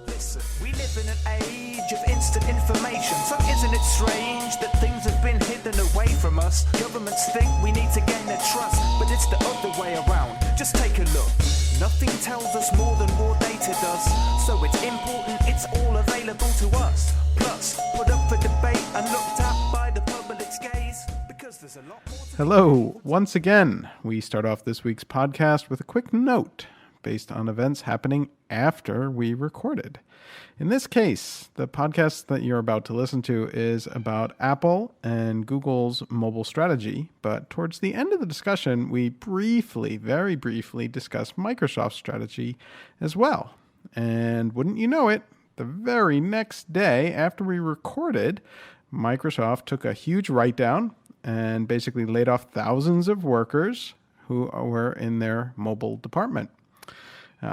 Listen, we live in an age of instant information, so isn't it strange that things have been hidden away from us? Governments think we need to gain their trust, but it's the other way around. Just take a look. Nothing tells us more than raw data does, so it's important it's all available to us. Plus, put up for debate and looked at by the public's gaze, because there's a lot more to... Hello, once again. We start off this week's podcast with a quick note based on events happening after we recorded. In this case, the podcast that you're about to listen to is about Apple and Google's mobile strategy, but towards the end of the discussion, we very briefly discuss Microsoft's strategy as well. And wouldn't you know it, the very next day after we recorded, Microsoft took a huge write-down and basically laid off thousands of workers who were in their mobile department,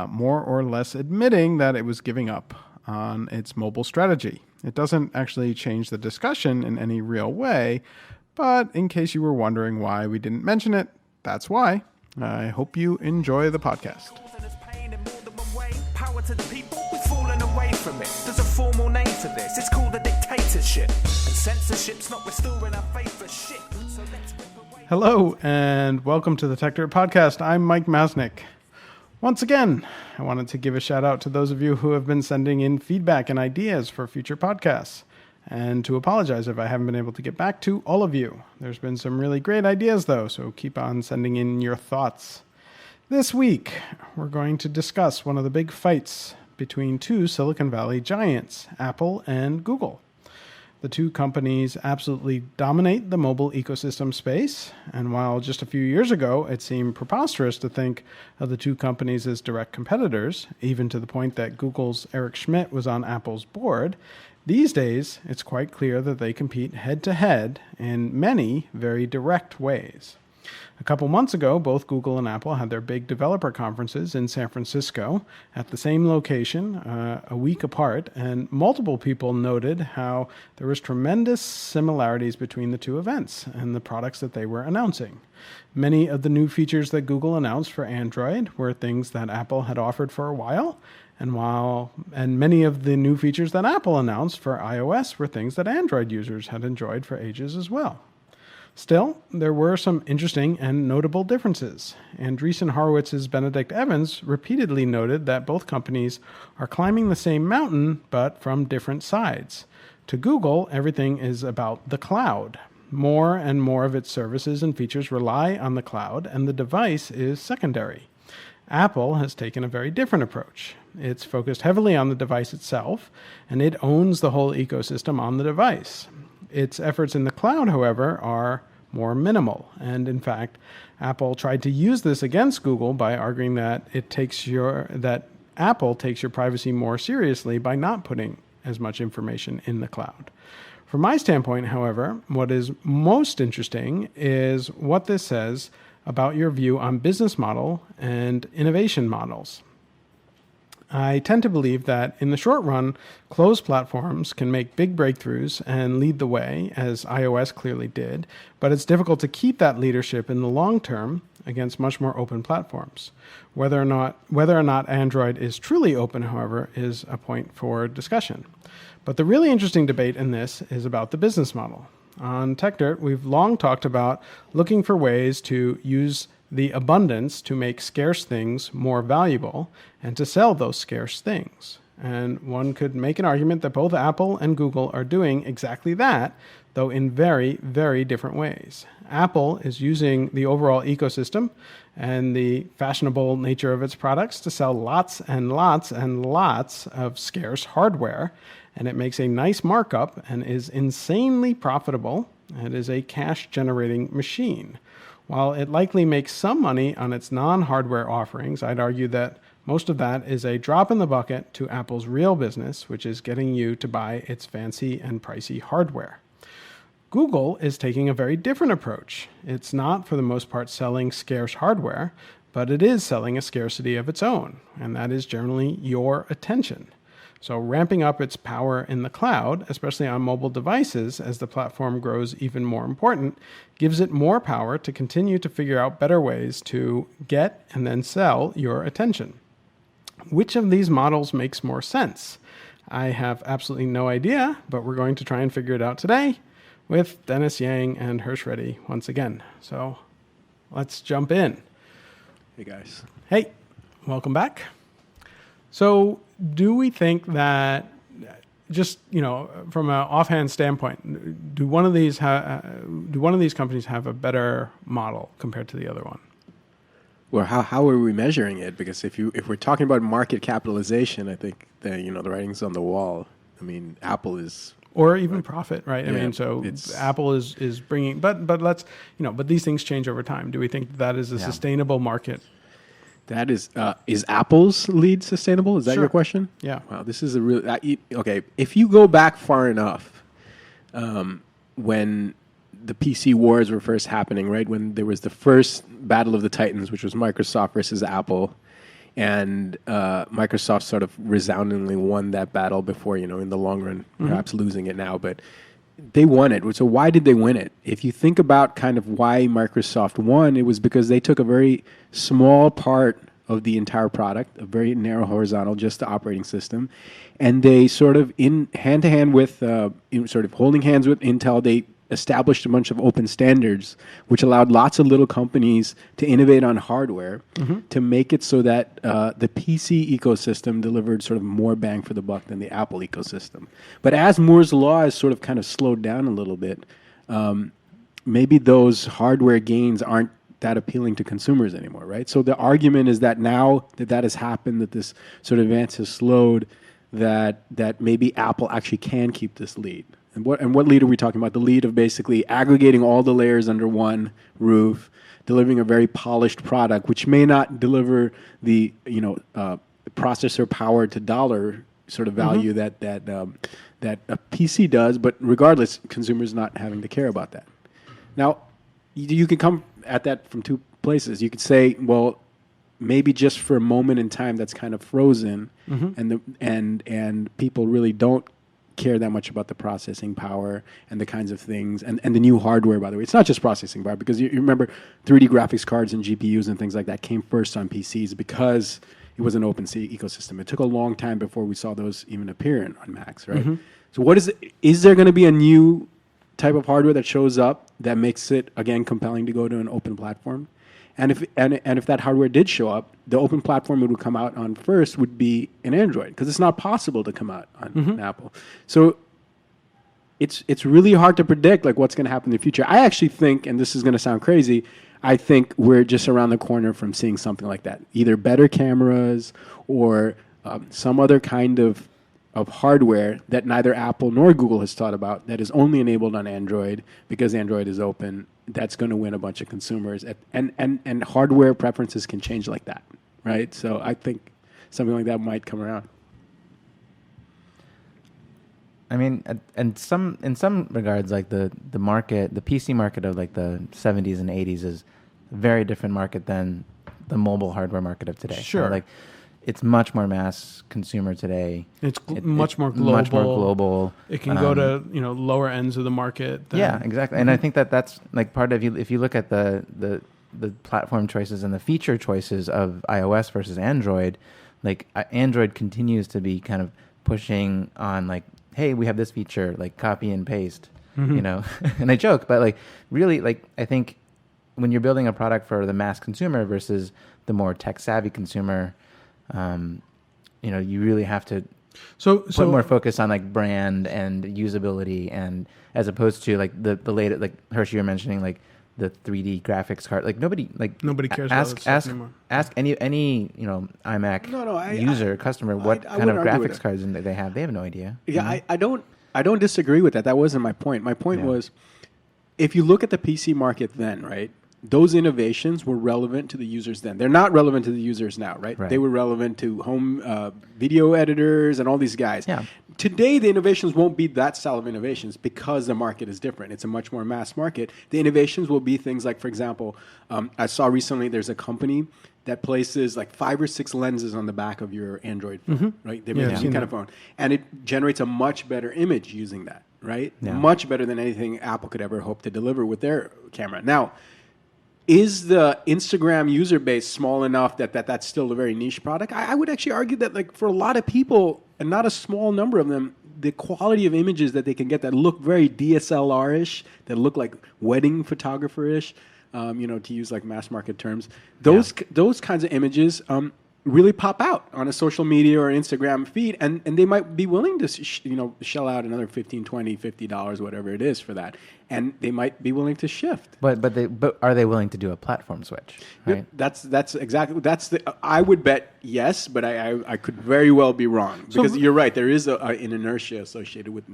more or less admitting that it was giving up on its mobile strategy. It doesn't actually change the discussion in any real way, but in case you were wondering why we didn't mention it, that's why. I hope you enjoy the podcast. Power to the people, we've fallen away from it. There's a formal name for this, it's called a dictatorship. And censorship's not restoring our faith for shit. So let's Hello, and welcome to the Tech Dirt Podcast. I'm Mike Masnick. Once again, I wanted to give a shout out to those of you who have been sending in feedback and ideas for future podcasts, and to apologize if I haven't been able to get back to all of you. There's been some really great ideas though, so keep on sending in your thoughts. This week, we're going to discuss one of the big fights between two Silicon Valley giants, Apple and Google. The two companies absolutely dominate the mobile ecosystem space, and while just a few years ago it seemed preposterous to think of the two companies as direct competitors, even to the point that Google's Eric Schmidt was on Apple's board, these days it's quite clear that they compete head-to-head in many very direct ways. A couple months ago, both Google and Apple had their big developer conferences in San Francisco at the same location, a week apart, and multiple people noted how there was tremendous similarities between the two events and the products that they were announcing. Many of the new features that Google announced for Android were things that Apple had offered for a while, and many of the new features that Apple announced for iOS were things that Android users had enjoyed for ages as well. Still, there were some interesting and notable differences. Andreessen Horowitz's Benedict Evans repeatedly noted that both companies are climbing the same mountain, but from different sides. To Google, everything is about the cloud. More and more of its services and features rely on the cloud, and the device is secondary. Apple has taken a very different approach. It's focused heavily on the device itself, and it owns the whole ecosystem on the device. Its efforts in the cloud, however, are more minimal. And in fact, Apple tried to use this against Google by arguing that Apple takes your privacy more seriously by not putting as much information in the cloud. From my standpoint, however, what is most interesting is what this says about your view on business model and innovation models. I tend to believe that in the short run, closed platforms can make big breakthroughs and lead the way, as iOS clearly did, but it's difficult to keep that leadership in the long term against much more open platforms. Whether or not Android is truly open, however, is a point for discussion. But the really interesting debate in this is about the business model. On TechDirt, we've long talked about looking for ways to use the abundance to make scarce things more valuable and to sell those scarce things. And one could make an argument that both Apple and Google are doing exactly that, though in very, very different ways. Apple is using the overall ecosystem and the fashionable nature of its products to sell lots and lots and lots of scarce hardware, and it makes a nice markup and is insanely profitable. It is a cash-generating machine. While it likely makes some money on its non-hardware offerings, I'd argue that most of that is a drop in the bucket to Apple's real business, which is getting you to buy its fancy and pricey hardware. Google is taking a very different approach. It's not, for the most part, selling scarce hardware, but it is selling a scarcity of its own, and that is generally your attention. So ramping up its power in the cloud, especially on mobile devices as the platform grows even more important, gives it more power to continue to figure out better ways to get and then sell your attention. Which of these models makes more sense? I have absolutely no idea, but we're going to try and figure it out today with Dennis Yang and Hirsch Reddy once again. So let's jump in. Hey guys. Hey, welcome back. So do we think that, just, from an offhand standpoint, do one of these companies have a better model compared to the other one? Well, how are we measuring it? Because if we're talking about market capitalization, I think the writing's on the wall. I mean, Apple is, or even profit, right? I Yeah, mean, so it's- Apple is bringing, but let's, but these things change over time. Do we think that is a sustainable market? that is Apple's lead sustainable? Is that Sure. your question? Yeah. Wow, this is a really okay. If you go back far enough, when the PC wars were first happening, right? When there was the first battle of the Titans, which was Microsoft versus Apple, and Microsoft sort of resoundingly won that battle before, in the long run, perhaps losing it now, but they won it. So why did they win it? If you think about kind of why Microsoft won, it was because they took a very small part of the entire product, a very narrow horizontal, just the operating system, and they sort of in hand to hand with, sort of holding hands with Intel, they established a bunch of open standards, which allowed lots of little companies to innovate on hardware to make it so that the PC ecosystem delivered sort of more bang for the buck than the Apple ecosystem. But as Moore's Law has sort of kind of slowed down a little bit, maybe those hardware gains aren't that appealing to consumers anymore, right? So the argument is that now that has happened, that this sort of advance has slowed, that maybe Apple actually can keep this lead. And what lead are we talking about? The lead of basically aggregating all the layers under one roof, delivering a very polished product, which may not deliver the processor power to dollar sort of value that a PC does, but regardless, consumers not having to care about that. Now, you can come at that from two places. You could say, well, maybe just for a moment in time that's kind of frozen, and people really don't care that much about the processing power and the kinds of things and the new hardware, by the way. It's not just processing power, because you remember 3D graphics cards and GPUs and things like that came first on PCs because it was an open ecosystem. It took a long time before we saw those even appear on Macs, right? So what is there going to be a new type of hardware that shows up that makes it, again, compelling to go to an open platform? And if that hardware did show up, the open platform it would come out on first would be an Android, because it's not possible to come out on an Apple. So it's really hard to predict like what's going to happen in the future. I actually think, and this is going to sound crazy, I think we're just around the corner from seeing something like that. Either better cameras or some other kind of hardware that neither Apple nor Google has thought about, that is only enabled on Android because Android is open. That's going to win a bunch of consumers, and hardware preferences can change like that, right? So I think something like that might come around. I mean, in some regards, like the market, the PC market of like the 70s and 80s is a very different market than the mobile hardware market of today. Sure. So, like, it's much more mass consumer today. It's much more global. Much more global. It can go to lower ends of the market. Yeah, exactly. And I think that's like part of, if you look at the platform choices and the feature choices of iOS versus Android, like Android continues to be kind of pushing on like, hey, we have this feature, like copy and paste, and I joke, but like really, like I think when you're building a product for the mass consumer versus the more tech savvy consumer, you really have to put more focus on like brand and usability, and as opposed to like the latest, like Hershey, you're mentioning like the 3D graphics card. Like nobody cares about this stuff anymore. Ask any iMac customer what kind of graphics cards they have. They have no idea. Yeah, I don't disagree with that. That wasn't my point. My point was, if you look at the PC market then, right, those innovations were relevant to the users then. They're not relevant to the users now, right? They were relevant to home video editors and all these guys. Yeah. Today, the innovations won't be that style of innovations because the market is different. It's a much more mass market. The innovations will be things like, for example, I saw recently there's a company that places like 5 or 6 lenses on the back of your Android phone, right? They make any kind of phone. And it generates a much better image using that, right? Yeah. Much better than anything Apple could ever hope to deliver with their camera. Now, is the Instagram user base small enough that's still a very niche product? I would actually argue that, like, for a lot of people, and not a small number of them, the quality of images that they can get that look very DSLR-ish, that look like wedding photographer-ish, to use like mass market terms, those kinds of images really pop out on a social media or Instagram feed, and they might be willing to shell out another $15, $20, $50, whatever it is for that, and they might be willing to shift. But are they willing to do a platform switch? Right. That's I would bet yes, but I could very well be wrong, because you're right. There is an inertia associated with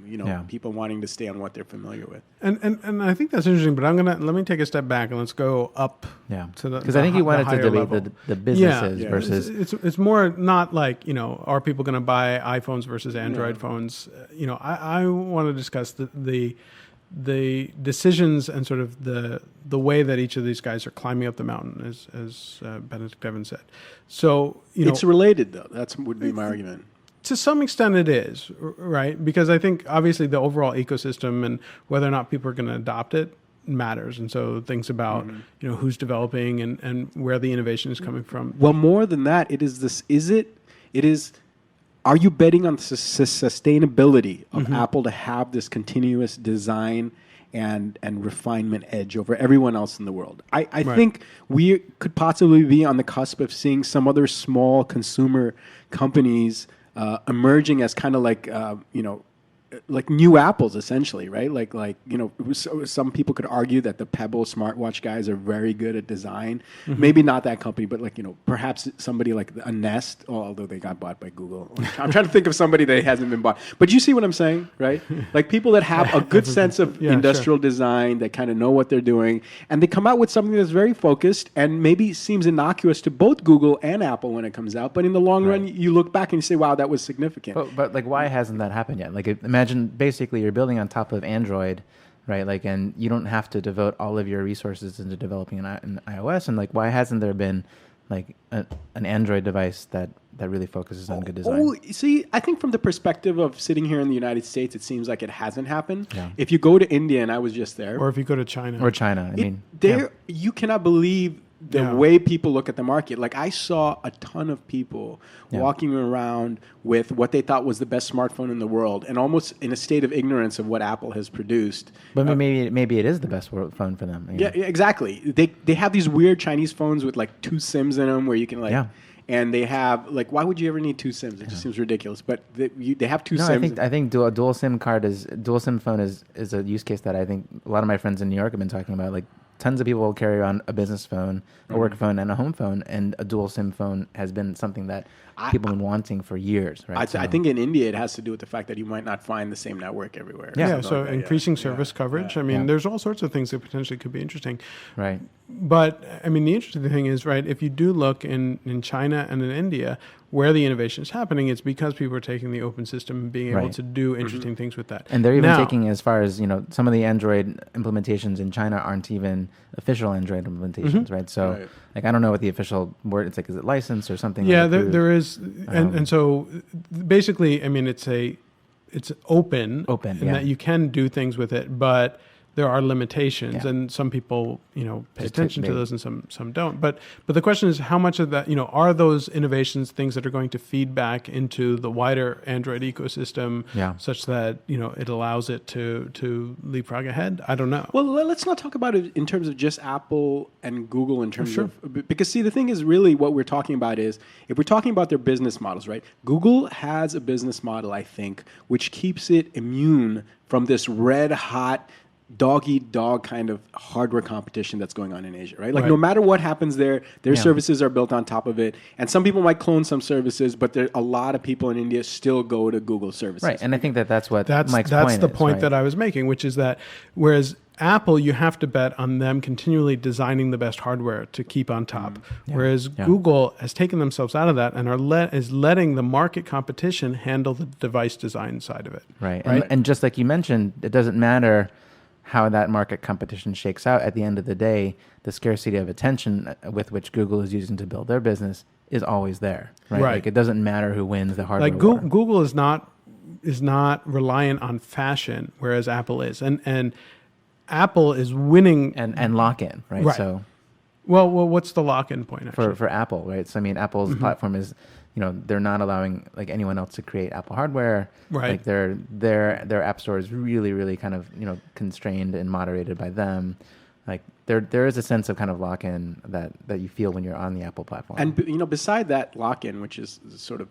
people wanting to stay on what they're familiar with. And I think that's interesting. But let me take a step back and let's go up. Yeah. To the because I think you wanted to higher debate level. the businesses versus. It's more not like, are people going to buy iPhones versus Android phones? I want to discuss the decisions and sort of the way that each of these guys are climbing up the mountain, as Benedict Evans said. So it's related, though. That would be my argument. To some extent, it is, right? Because I think obviously the overall ecosystem and whether or not people are going to adopt it matters, and so things about who's developing and where the innovation is coming from. Well, more than that, it is this. Are you betting on the sustainability of Apple to have this continuous design and refinement edge over everyone else in the world? I think we could possibly be on the cusp of seeing some other small consumer companies emerging as kind of like new Apples, essentially, right? Some people could argue that the Pebble smartwatch guys are very good at design. Maybe not that company, but perhaps somebody like a Nest, although they got bought by Google. I'm trying to think of somebody that hasn't been bought. But you see what I'm saying, right? Like people that have a good sense of industrial design, that kind of know what they're doing, and they come out with something that's very focused and maybe seems innocuous to both Google and Apple when it comes out. But in the long run, you look back and you say, wow, that was significant. But why hasn't that happened yet? Imagine basically you're building on top of Android, right? And you don't have to devote all of your resources into developing an iOS. And why hasn't there been an Android device that really focuses on good design? Oh, see, I think from the perspective of sitting here in the United States, it seems like it hasn't happened. Yeah. If you go to India, and I was just there, Or if you go to China. Or China, you cannot believe the way people look at the market. I saw a ton of people walking around with what they thought was the best smartphone in the world, and almost in a state of ignorance of what Apple has produced. But maybe it is the best phone for them. Yeah, exactly. They have these weird Chinese phones with 2 SIMs in them, where you can and they have why would you ever need 2 SIMs? It just seems ridiculous. But they have 2 SIMs. I think dual SIM phone is a use case that I think a lot of my friends in New York have been talking about. Tons of people will carry around a business phone, a work phone, and a home phone, and a dual SIM phone has been something that people have been wanting for years, right? I think in India it has to do with the fact that you might not find the same network everywhere. Yeah, so increasing service coverage. I mean, there's all sorts of things that potentially could be interesting. Right. But, I mean, the interesting thing is, right, if you do look in China and in India, where the innovation is happening, it's because people are taking the open system and being able to do interesting things with that. And they're even taking as far as, some of the Android implementations in China aren't even official Android implementations, right? So, I don't know what the official word, it's is it licensed or something? Yeah, there is. And so, basically, I mean, it's open in that you can do things with it, but there are limitations, and some people, pay attention to those, and some don't. But the question is, how much of that, are those innovations things that are going to feed back into the wider Android ecosystem, such that it allows it to leapfrog ahead? I don't know. Well, let's not talk about it in terms of just Apple and Google in terms of, because see, the thing is really what we're talking about is, if we're talking about their business models, right? Google has a business model, I think, which keeps it immune from this red hot dog-eat-dog kind of hardware competition that's going on in Asia, right? No matter what happens there, their services are built on top of it. And some people might clone some services, but a lot of people in India still go to Google services. Right, and I think that's what Mike's point is. That's the point that I was making, which is that whereas Apple, you have to bet on them continually designing the best hardware to keep on top. Whereas Google has taken themselves out of that and is letting the market competition handle the device design side of it. Right? And just like you mentioned, it doesn't matter how that market competition shakes out. At the end of the day, the scarcity of attention with which Google is using to build their business is always there, right? It doesn't matter who wins the hardware war. Google is not reliant on fashion, whereas Apple is, and Apple is winning and lock in, right? So Well, what's the lock-in point actually? for Apple, right? So I mean, Apple's platform is, they're not allowing like anyone else to create Apple hardware. Right. Like their app store is really, really kind of constrained and moderated by them. Like there is a sense of kind of lock-in that you feel when you're on the Apple platform. And beside that lock-in, which is sort of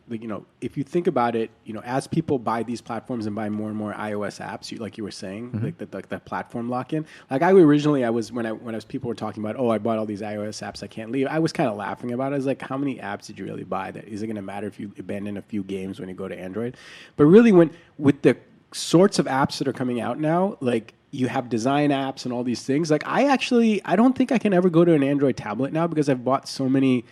if you think about it, as people buy these platforms and buy more and more iOS apps, like you were saying, like that platform lock-in. Like when people were talking about, I bought all these iOS apps, I can't leave. I was kind of laughing about it. I was like, how many apps did you really buy? That is it going to matter if you abandon a few games when you go to Android? But really, with the sorts of apps that are coming out now, like. You have design apps and all these things. Like I don't think I can ever go to an Android tablet now because I've bought so many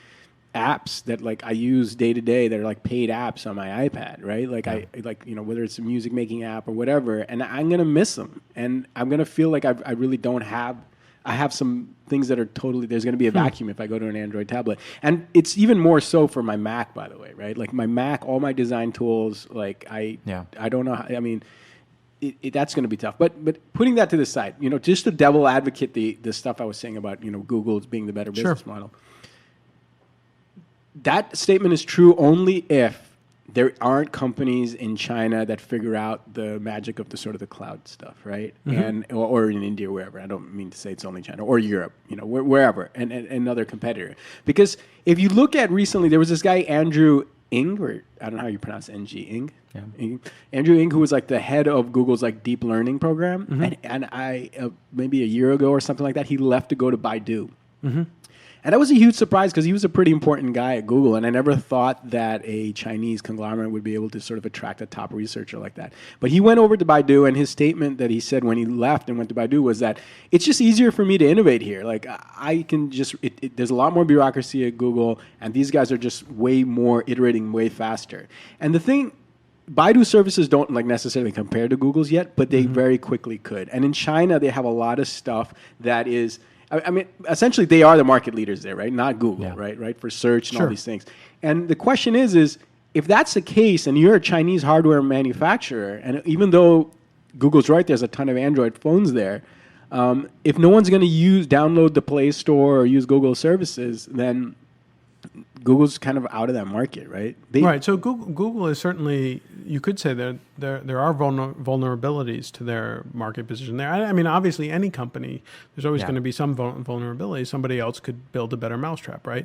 apps that like I use day to day that are like paid apps on my iPad, right? Like whether it's a music making app or whatever, and I'm gonna miss them, and I'm gonna feel like I really don't have. I have some things that are totally. There's gonna be a vacuum if I go to an Android tablet, and it's even more so for my Mac, by the way, right? Like my Mac, all my design tools, like I don't know. I mean. That's going to be tough. But putting that to the side, just to devil advocate the stuff I was saying about, Google being the better business model. That statement is true only if there aren't companies in China that figure out the magic of the sort of the cloud stuff, right? And or in India or wherever. I don't mean to say it's only China or Europe, wherever, and another competitor. Because if you look at recently, there was this guy Andrew Ng, or I don't know how you pronounce NG, Ng? Yeah. Andrew Ng, who was like the head of Google's like deep learning program. And I, maybe a year ago or something like that, he left to go to Baidu. And that was a huge surprise because he was a pretty important guy at Google, and I never thought that a Chinese conglomerate would be able to sort of attract a top researcher like that. But he went over to Baidu, and his statement that he said when he left and went to Baidu was that it's just easier for me to innovate here. Like I can just, there's a lot more bureaucracy at Google, and these guys are just way more iterating way faster. And the thing, Baidu services don't like necessarily compare to Google's yet, but they very quickly could. And in China, they have a lot of stuff that is. I mean, essentially, they are the market leaders there, right? Not Google, right? For search and all these things. And the question is if that's the case, and you're a Chinese hardware manufacturer, and even though Google's right, there's a ton of Android phones there. If no one's going to download the Play Store or use Google services, then Google's kind of out of that market, right? Right. So Google is certainly, you could say that there are vulnerabilities to their market position there. I mean, obviously, any company, there's always going to be some vulnerability. Somebody else could build a better mousetrap, right?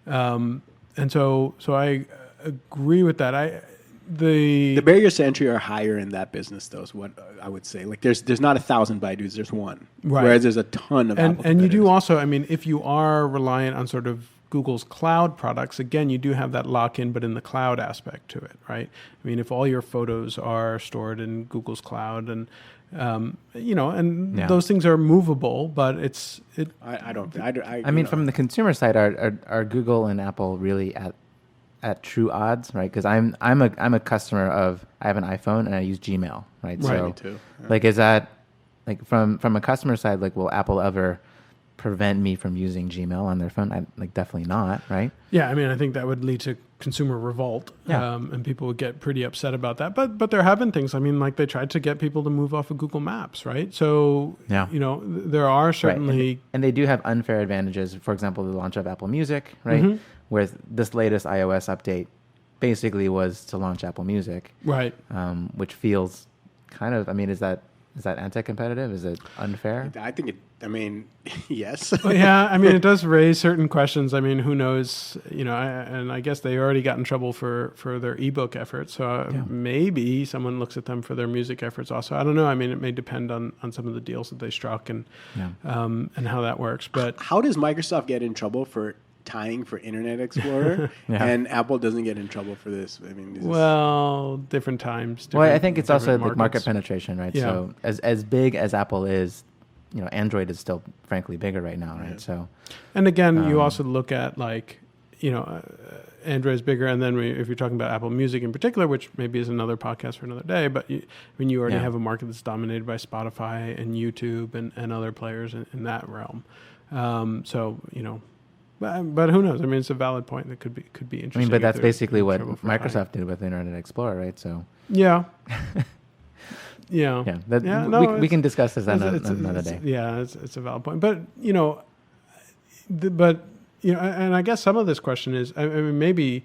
And so I agree with that. The barriers to entry are higher in that business, though, is what I would say. Like, there's not 1,000 Baidus, there's one. Right. Whereas there's a ton of Apple and you do also, I mean, if you are reliant on sort of Google's cloud products, again, you do have that lock-in, but in the cloud aspect to it, right? I mean, if all your photos are stored in Google's cloud, and those things are movable, but I mean, from the consumer side, are Google and Apple really at true odds, right? Because I'm a customer of, I have an iPhone and I use Gmail, right? Right. So, Me too. Yeah. like, is that like from a customer side, like, will Apple ever prevent me from using Gmail on their phone? Definitely not, right? Yeah, I mean, I think that would lead to consumer revolt, and people would get pretty upset about that. But there have been things. I mean, like they tried to get people to move off of Google Maps, right? So there are certainly, right. And they do have unfair advantages. For example, the launch of Apple Music, right? Where this latest iOS update basically was to launch Apple Music, right? Which feels kind of, I mean, is that anti-competitive? Is it unfair? I think I mean, yes. Yeah, I mean, it does raise certain questions. I mean, who knows? And I guess they already got in trouble for their ebook efforts. So maybe someone looks at them for their music efforts also. I don't know. I mean, it may depend on some of the deals that they struck and how that works. But how does Microsoft get in trouble for tying for Internet Explorer and Apple doesn't get in trouble for this? I mean, different times. I think it's also markets. Market penetration, right? Yeah. So as big as Apple is, Android is still frankly bigger right now, right? So, and again, you also look at Android is bigger, and then if you're talking about Apple Music in particular, which maybe is another podcast for another day, but you already have a market that's dominated by Spotify and YouTube and other players in that realm. But who knows? I mean, it's a valid point that could be interesting. I mean, but that's basically what Microsoft did with Internet Explorer, right? So yeah. We can discuss this another day. Yeah, it's a valid point. But, But and I guess some of this question is, I mean, maybe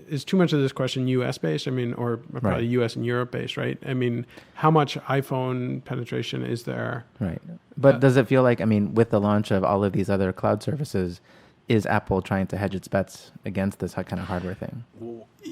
is too much of this question U.S. based. I mean, or probably Right. U.S. and Europe based, right? I mean, how much iPhone penetration is there? Right. But does it feel like, I mean, with the launch of all of these other cloud services, is Apple trying to hedge its bets against this kind of hardware thing?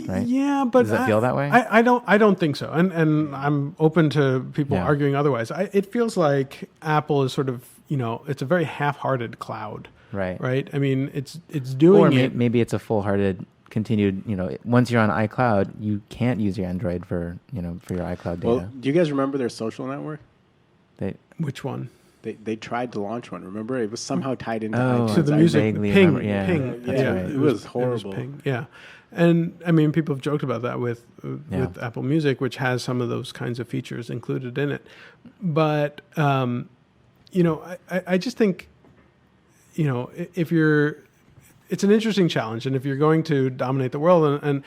Right? Yeah, but Does it feel that way? I don't think so, and I'm open to people Yeah. arguing otherwise. It feels like Apple is sort of it's a very half-hearted cloud, Right. right? I mean, it's doing Or it. maybe it's a full-hearted continued, once you're on iCloud, you can't use your Android for your iCloud data. Well, do you guys remember their social network? They, Which one? They tried to launch one. Remember, it was somehow tied into Oh, iTunes. To the I music, vaguely Ping, remember. Yeah, Ping. that's Yeah, right. It was horrible. Ping. Yeah, and I mean, people have joked about that with Yeah. Apple Music, which has some of those kinds of features included in it. But I just think if you're, it's an interesting challenge, and if you're going to dominate the world, and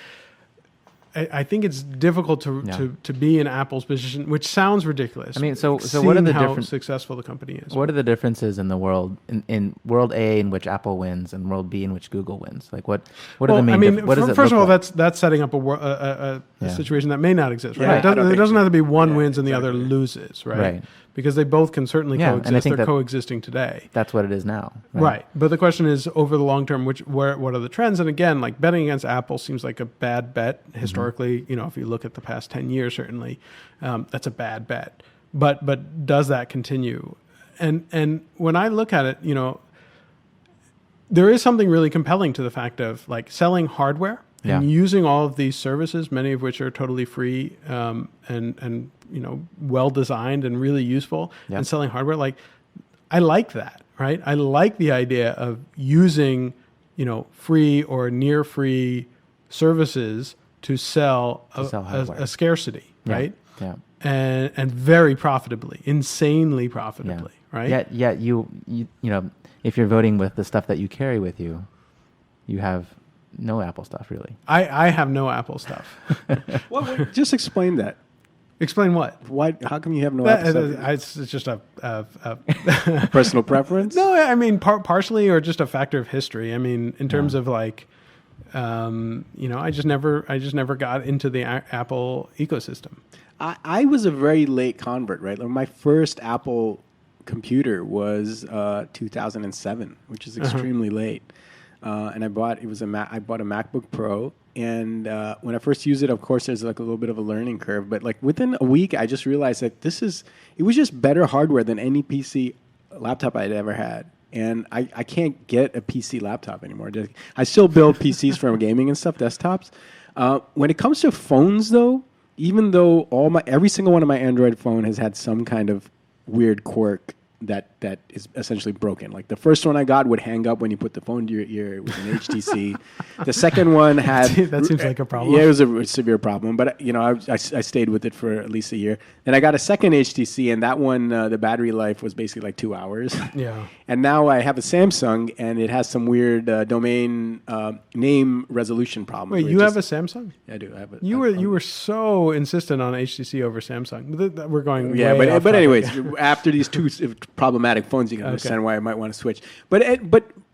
I think it's difficult to be in Apple's position, which sounds ridiculous. I mean, so seeing what are the how different- successful the company is? What are the differences in the world, in world A in which Apple wins and world B in which Google wins? Like what are the main? What does it first of look all, like? that's setting up a Yeah. situation that may not exist. Right? Yeah, it doesn't, I don't it think doesn't so. have to be one Yeah, wins and the other exactly. loses, right? Right. Because they both can certainly Yeah, and I coexist. think They're that- coexisting today. That's what it is now. Right. But the question is, over the long term, what are the trends? And again, like betting against Apple seems like a bad bet historically. If you look at the past 10 years, certainly that's a bad bet. But does that continue? And when I look at it, there is something really compelling to the fact of like selling hardware and Yeah. using all of these services, many of which are totally free and well designed and really useful, Yeah. and selling hardware. Like, I like that, right? I like the idea of using free or near free services to sell hardware. a scarcity, Yeah. right? Yeah. And very profitably, insanely profitably, right? Yet you if you're voting with the stuff that you carry with you, you have no Apple stuff really. I have no Apple stuff. What? Just explain that. Explain what? Why? How come you have no Apple stuff? It's just a Personal preference? no. I mean, partially, or just a factor of history. I mean, in terms of like, I just never got into the Apple ecosystem. I was a very late convert, right? Like my first Apple computer was 2007, which is extremely late. And I bought a MacBook Pro, and when I first used it, of course, there's like a little bit of a learning curve. But like within a week, I just realized that it was just better hardware than any PC laptop I'd ever had. And I can't get a PC laptop anymore. I still build PCs for gaming and stuff, desktops. When it comes to phones, though, even though every single one of my Android phone has had some kind of weird quirk that is essentially broken. Like the first one I got would hang up when you put the phone to your ear. It was an HTC. The second one had That seems like a problem. Yeah, it was a severe problem. But I stayed with it for at least a year. Then I got a second HTC, and that one the battery life was basically like 2 hours. Yeah. And now I have a Samsung, and it has some weird domain name resolution problem. Wait, you have a Samsung? I do. I have a, You were so insistent on HTC over Samsung. We're going. Yeah, way off but topic. anyways, after these two problematic phones, you can understand why I might want to switch. But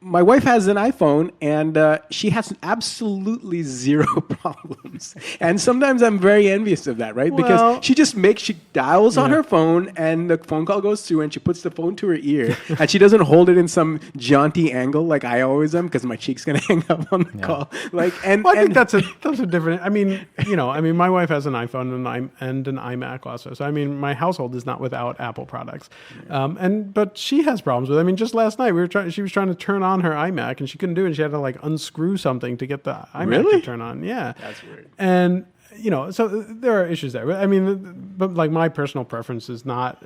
my wife has an iPhone, and she has absolutely zero problems. And sometimes I'm very envious of that, right? Well- Because she dials on her phone, and the phone call goes through, and she puts the phone to her ear, and she doesn't hold it in some jaunty angle like I always am, because my cheek's gonna hang up on the call. Like, and Well, I think and- that's a different. I mean, my wife has an iPhone and an iMac also. So I mean, my household is not without Apple products. But she has problems with it. I mean, just last night she was trying to turn on her iMac and she couldn't do it. And she had to like unscrew something to get the iMac Really? to turn on. Yeah, That's weird. And so there are issues there. I mean, but like my personal preference is not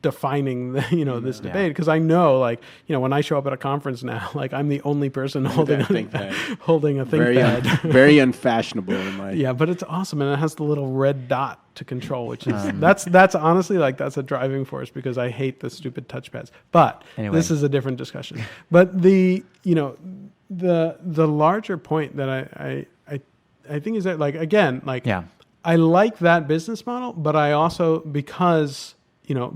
defining this debate, because I know, like, when I show up at a conference now, like I'm the only person holding a ThinkPad. holding a very ThinkPad. very unfashionable in my Yeah, but it's awesome, and it has the little red dot to control, which is that's honestly like that's a driving force, because I hate the stupid touchpads. But Anyway. this is a different discussion. But the larger point that I think is that, like, again, like, Yeah. I like that business model, but I also, because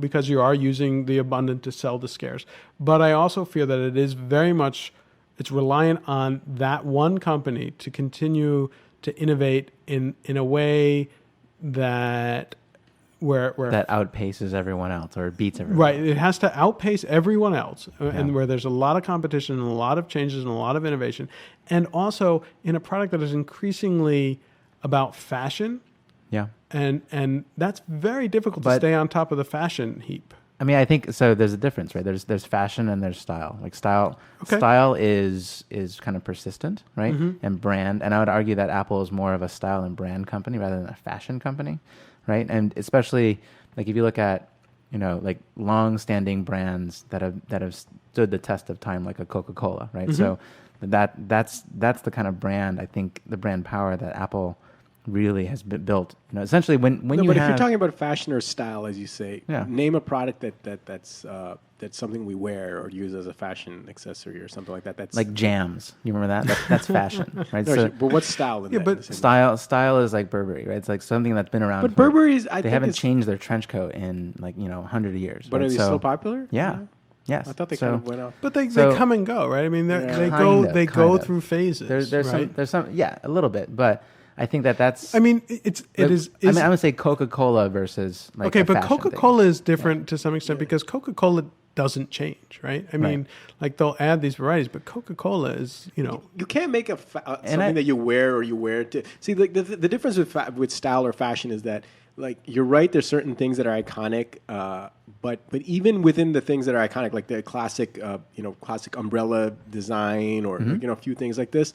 because you are using the abundant to sell the scarce. But I also fear that it is very much, it's reliant on that one company to continue to innovate in a way that where that outpaces everyone else or beats everyone. right, it has to outpace everyone else, and where there's a lot of competition and a lot of changes and a lot of innovation, and also in a product that is increasingly about fashion, Yeah. and that's very difficult to But- stay on top of the fashion heap. I mean, I think so. There's a difference, right? There's fashion and there's style. Like style, Okay. style is kind of persistent, right? Mm-hmm. And brand. And I would argue that Apple is more of a style and brand company rather than a fashion company, right? And especially like if you look at like long-standing brands that have stood the test of time, like a Coca-Cola, right? Mm-hmm. So that's the kind of brand, I think, the brand power that Apple really has been built. Essentially when No, you but have, if you're talking about fashion or style, as you say, Yeah. name a product that's something we wear or use as a fashion accessory or something like that. That's like jams, you remember that? That's fashion, right? No, So but what's style? In Yeah, that, but in the same- style is like Burberry, right? It's like something that's been around. But for- Burberry's, I they think, haven't is, changed their trench coat in 100 years. But right? are they So- still popular? Yeah. Yes. I thought they So kind of went off. But they So- come and go, right? I mean, Yeah. they Kind go of. through phases. There's right? some a little bit, but I think that's. I mean, it is. I would say Coca-Cola versus Okay, a but fashion thing. Coca-Cola is different to some extent because Coca-Cola doesn't change, right? I mean, they'll add these varieties, but Coca-Cola is, You can't make something I- that you wear or you wear to see. Like the difference with style or fashion is that, like, you're right. There's certain things that are iconic, but even within the things that are iconic, like the classic classic umbrella design or a few things like this.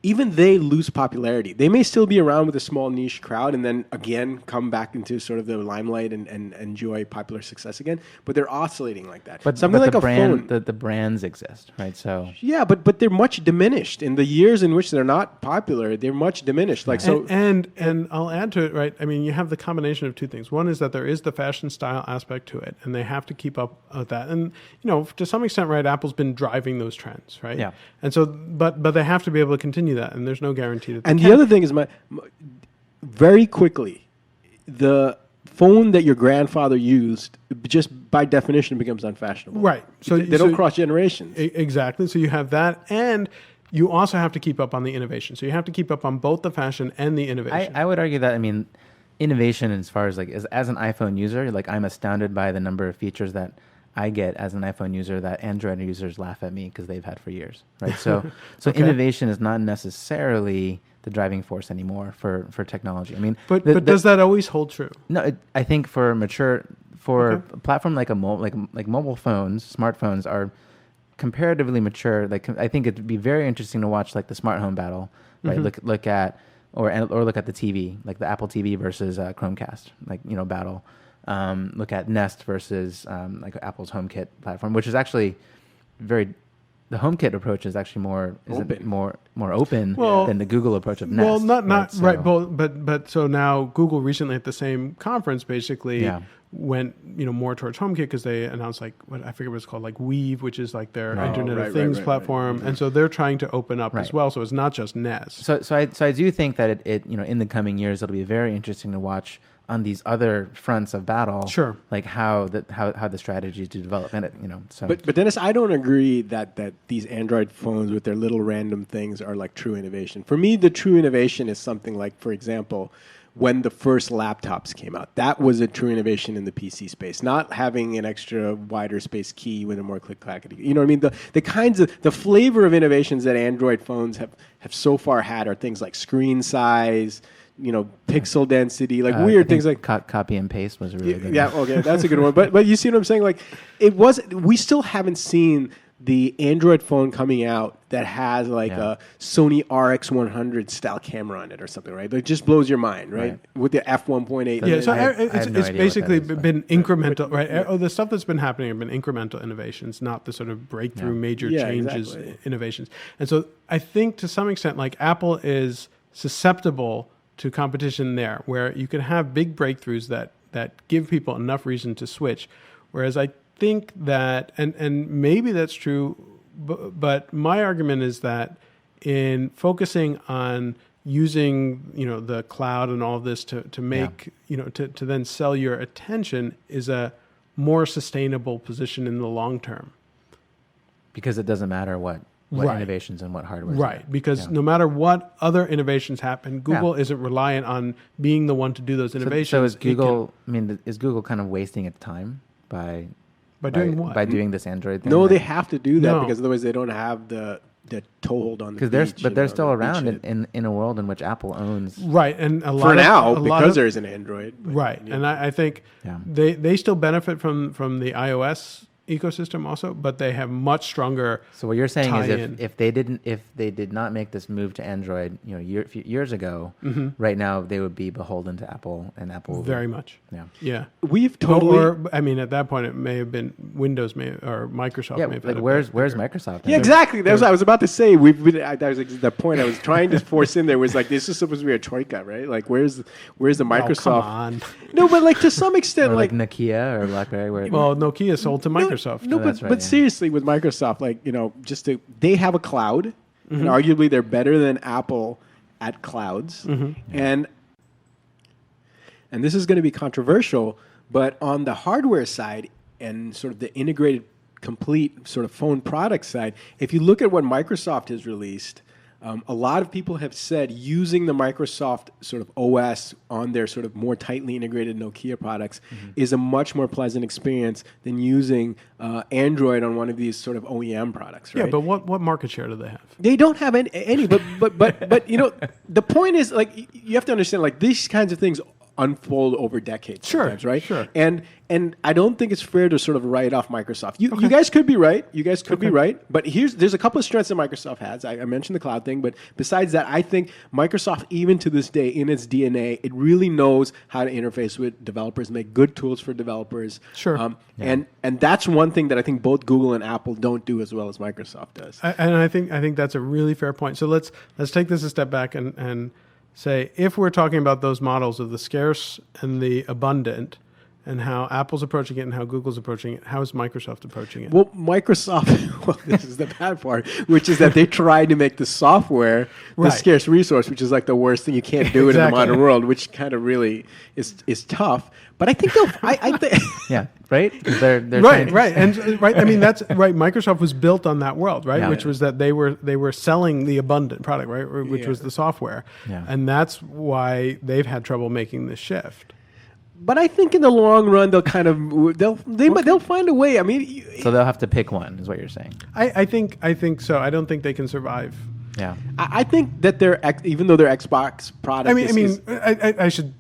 Even they lose popularity. They may still be around with a small niche crowd and then again come back into sort of the limelight and enjoy popular success again. But they're oscillating like that. But something like the a brand, phone. the brands exist, right? So Yeah, but they're much diminished in the years in which they're not popular. They're much diminished. Like so, and I'll add to it, right? I mean, you have the combination of two things. One is that there is the fashion style aspect to it, and they have to keep up with that. And to some extent, right, Apple's been driving those trends, right? Yeah. And so, but they have to be able to continue that, and there's no guarantee that. They and can. the other thing is very quickly, the phone that your grandfather used just by definition becomes unfashionable. Right. So they don't cross generations. Exactly. So you have that, and you also have to keep up on the innovation. So you have to keep up on both the fashion and the innovation. I would argue that, innovation as far as as an iPhone user, I'm astounded by the number of features that I get as an iPhone user that Android users laugh at me because they've had for years, right? So Okay. innovation is not necessarily the driving force anymore for technology. But does that always hold true? No, I think for Okay. a platform like mobile phones, smartphones are comparatively mature. I think it'd be very interesting to watch the smart home battle, right? Mm-hmm. Look at or look at the TV, like the Apple TV versus Chromecast, battle. Look at Nest versus Apple's HomeKit platform, which is actually the HomeKit approach is actually more Open. more open Well- than the Google approach of Nest. Well, not right. right, So- but so now Google recently at the same conference basically Yeah. went more towards HomeKit because they announced what I forget what it's called, like Weave, which is like their Oh, Internet right, of Things right. platform, and so they're trying to open up as Right. well. So it's not just Nest. So I do think that it in the coming years it'll be very interesting to watch on these other fronts of battle. Sure. Like how the strategy to develop in it. So But Dennis, I don't agree that these Android phones with their little random things are like true innovation. For me, the true innovation is something like, for example, when the first laptops came out. That was a true innovation in the PC space. Not having an extra wider space key with a more click-clackety. You know what I mean? The kinds of the flavor of innovations that Android phones have so far had are things like screen size, pixel density, like I weird think things like copy and paste was a really good. yeah, one. okay, that's a good one. But you see what I'm saying? Like, we still haven't seen the Android phone coming out that has Yeah. a Sony RX100 style camera on it or something, right? It just blows your mind, right? Right. With the f1.8. Yeah, so I have it's no idea what that basically is, but- been incremental, right? Oh, the stuff that's been happening have been incremental innovations, not the sort of breakthrough Yeah. major Yeah, changes, exactly. innovations. And so I think to some extent, Apple is susceptible to competition there, where you can have big breakthroughs that give people enough reason to switch. Whereas I think that, and maybe that's true, but my argument is that in focusing on using the cloud and all of this to make to then sell your attention is a more sustainable position in the long term. Because it doesn't matter what Right. innovations and what hardware. Right, because Yeah. no matter what other innovations happen, Google isn't reliant on being the one to do those innovations. So is It can- Google? Is Google kind of wasting its time by doing what? By doing this Android thing? No, they have to do that No. because otherwise they don't have the toehold on the because beach. they're still the around beachhead. in a world in which Apple owns. Right, and a lot for of, now a lot because of, there's an Android. but, right, yeah. and I think Yeah. they still benefit from the iOS ecosystem also, but they have much stronger. So what you're saying is tie-in. if they did not make this move to Android, few years ago, right now they would be beholden to Apple, and Apple would be- Very much. Yeah. Yeah. We've totally. Or, I mean, at that point, it may have been Windows or Microsoft. Yeah, may have like had a where's bigger- Microsoft? Yeah, exactly. That's what I was about to say. We've been. That was the point I was trying to force in there. Was like this is supposed to be a troika, right? Like where's the Oh, Microsoft? come on. No, but like to some extent, Or like like Nokia or BlackBerry, where Well, Nokia sold to Microsoft. No, that's but right, yeah. seriously, with Microsoft, like they have a cloud, and arguably they're better than Apple at clouds, and this is going to be controversial, but on the hardware side and sort of the integrated, complete sort of phone product side, if you look at what Microsoft has released. A lot of people have said using the Microsoft sort of OS on their sort of more tightly integrated Nokia products is a much more pleasant experience than using Android on one of these sort of OEM products, right? Yeah, but what market share do they have? They don't have any but the point is like you have to understand like these kinds of things unfold over decades Sure, sometimes, right? sure. And I don't think it's fair to sort of write off Microsoft. You guys could be right. You guys could be right. But there's a couple of strengths that Microsoft has. I mentioned the cloud thing, but besides that, I think Microsoft, even to this day, in its DNA, it really knows how to interface with developers, make good tools for developers. Sure. And that's one thing that I think both Google and Apple don't do as well as Microsoft does. And I think that's a really fair point. So let's take this a step back and say if we're talking about those models of the scarce and the abundant, and how Apple's approaching it and how Google's approaching it, how is Microsoft approaching it? Well, Microsoft, well, this is the bad part, which is that they tried to make the software the Right. scarce resource, which is like the worst thing you can't do in the Exactly. modern world, which kind of really is tough. But I think they'll, I think, yeah, right? 'Cause they're Right, trying- right, and right. I mean, that's right. Microsoft was built on that world, right? Yeah. Which was that they were selling the abundant product, right? Which Yeah. was the software, Yeah. and that's why they've had trouble making this shift. but I think in the long run they'll kind of they'll find a way. I mean, So they'll have to pick one, is what you're saying. I think so. I don't think they can survive. Yeah. I think that even though their Xbox product,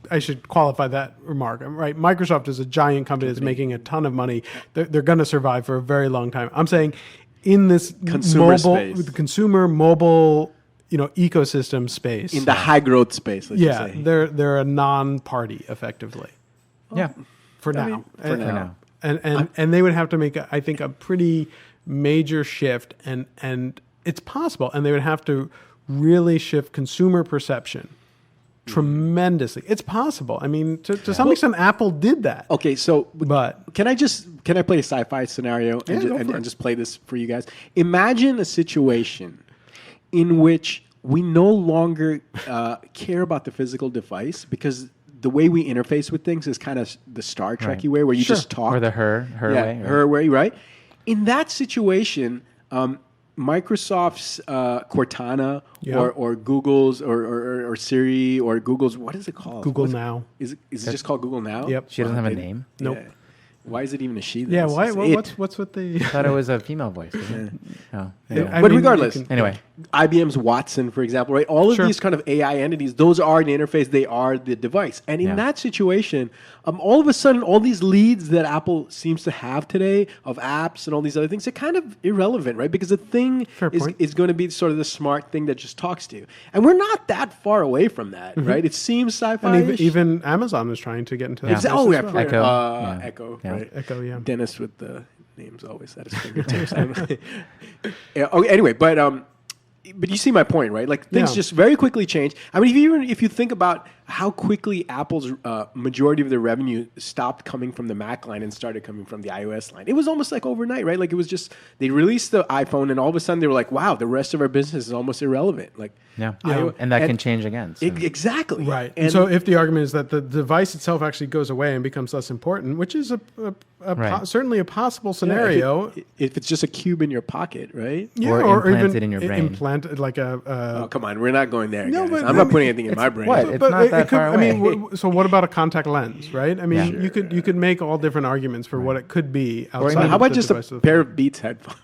I should qualify that remark. Right, Microsoft is a giant company that's making a ton of money. They're going to survive for a very long time. I'm saying in this Consumer mobile, space. the consumer mobile, ecosystem space. in the high growth space. Let's yeah, just say. they're a non-party effectively Yeah. for now. mean, for and, now. And they would have to make I think a pretty major shift, and it's possible, and they would have to really shift consumer perception tremendously. It's possible. I mean, to some extent, Apple did that. Okay, so But can I play a sci-fi scenario Yeah, go for and it. just play this for you guys? Imagine a situation in which we no longer care about the physical device because the way we interface with things is kind of the Star Trek-y way where you Sure. just talk. Or the her way. right? her way, right? In that situation, Microsoft's Cortana Yeah. or Google's or Siri or Google's, what is it called? Google What's- Now. Is it just called Google Now? Yep. She doesn't have a they- name. Nope. Yeah. Why is it even a she? then? Yeah, It's why? just it. What's with the? I thought it was a female voice. Isn't it? Oh, I anyway. But mean, regardless, you can- Anyway, IBM's Watson, for example, right? All of Sure. these kind of AI entities, those are the interface, they are the device. And in Yeah. that situation, all of a sudden, all these leads that Apple seems to have today of apps and all these other things, they're kind of irrelevant, right? Because the thing Fair point. is going to be sort of the smart thing that just talks to you. And we're not that far away from that, right? It seems sci-fi. and even Amazon is trying to get into that. Yeah. space Oh, as yeah, well. Echo. Yeah. Echo, Yeah. right? Echo, yeah. Dennis with the names always at his fingertips. Yeah, okay, anyway, but but you see my point, right? Like things Yeah. just very quickly change. I mean, if you think about how quickly Apple's majority of their revenue stopped coming from the Mac line and started coming from the iOS line, it was almost like overnight, right? Like it was just they released the iPhone and all of a sudden they were like, wow, the rest of our business is almost irrelevant. Like, Yeah. Yeah. And that can change again. So. Exactly. Right. And so if the argument is that the device itself actually goes away and becomes less important, which is Right. certainly a possible yeah, scenario. if it's just a cube in your pocket, right? Yeah, Or even implanted in your brain. Implanted like a. Oh, come on, we're not going there. No, guys. but- I'm not putting anything in my brain. what? It's not that far I mean, away. so what about a contact lens, right? I mean, Yeah. you could make all different arguments for what it could be outside. even- of How about the just a device of the pair phone. of Beats headphones?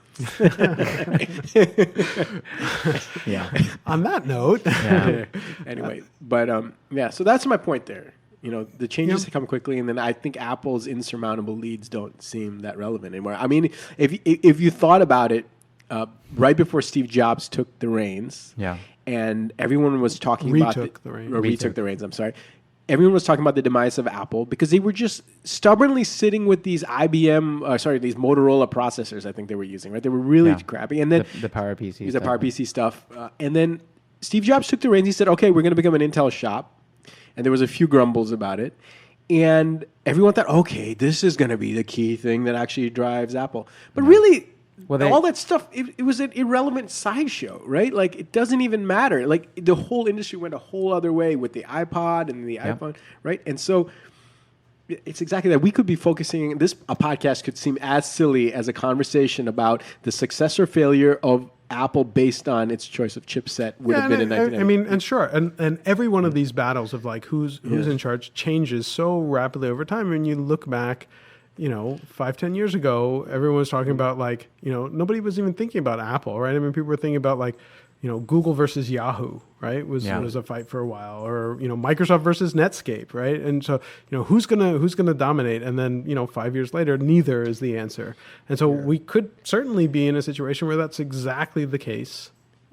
Yeah. On that note, Yeah. Anyway, but yeah, so that's my point there. You know, the changes Yeah. come quickly, and then I think Apple's insurmountable leads don't seem that relevant anymore. I mean, if you thought about it, right before Steve Jobs took the reins, Yeah. and everyone was talking Retook the reins. retook the reins. I'm sorry. Everyone was talking about the demise of Apple because they were just stubbornly sitting with these these Motorola processors. I think they were using, right? They were really Yeah. crappy, and then The PowerPC. the stuff. PowerPC stuff. And then Steve Jobs took the reins. He said, okay, we're going to become an Intel shop. And there was a few grumbles about it. And everyone thought, okay, this is going to be the key thing that actually drives Apple. But really, Well, all that stuff, it was an irrelevant sideshow, right? Like, it doesn't even matter. Like, the whole industry went a whole other way with the iPod and the iPhone, right? And so it's exactly that. We could be focusing, a podcast could seem as silly as a conversation about the success or failure of Apple based on its choice of chipset would have been in 1990. I mean, and sure, and every one of these battles of like who's in charge changes so rapidly over time. When you look back, 5-10 years ago, everyone was talking about like, nobody was even thinking about Apple, right? I mean, people were thinking about like, Google versus Yahoo, right? Was a fight for a while, or Microsoft versus Netscape, right? And so who's gonna dominate? And then 5 years later, neither is the answer. And so we could certainly be in a situation where that's exactly the case.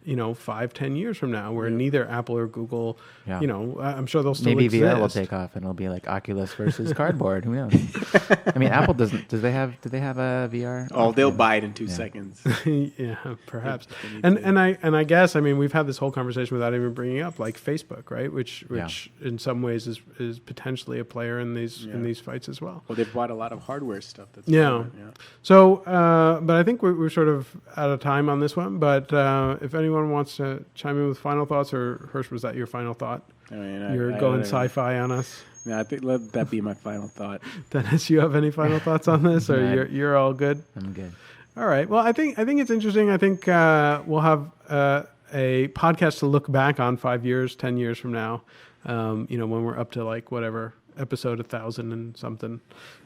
5-10 years from now, where neither Apple or Google, Yeah. I'm sure they'll still Maybe exist. VR will take off and it'll be like Oculus versus cardboard. Who knows? I mean, Apple doesn't. Do they have a VR? Oh, they'll buy it in 2 seconds. Yeah, perhaps. And I guess we've had this whole conversation without even bringing up like Facebook, right? Which in some ways is potentially a player in these fights as well. Well, they've bought a lot of hardware stuff. That's Yeah. So, but I think we're sort of out of time on this one. But if anyone wants to chime in with final thoughts, or Hirsch, was that your final thought? I mean, You're I going don't know. sci-fi on us. Yeah, I think let that be my final thought. Dennis, you have any final thoughts on this, or No. you're all good? I'm good. All right. Well, I think it's interesting. I think we'll have a podcast to look back on 5 years, 10 years from now. When we're up to like whatever episode 1,000 and something.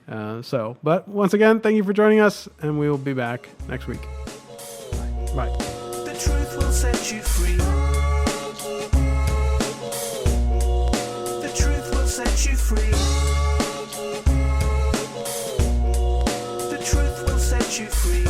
But once again, thank you for joining us, and we will be back next week. Bye. The truth will set you free. The truth will set you free. The truth will set you free.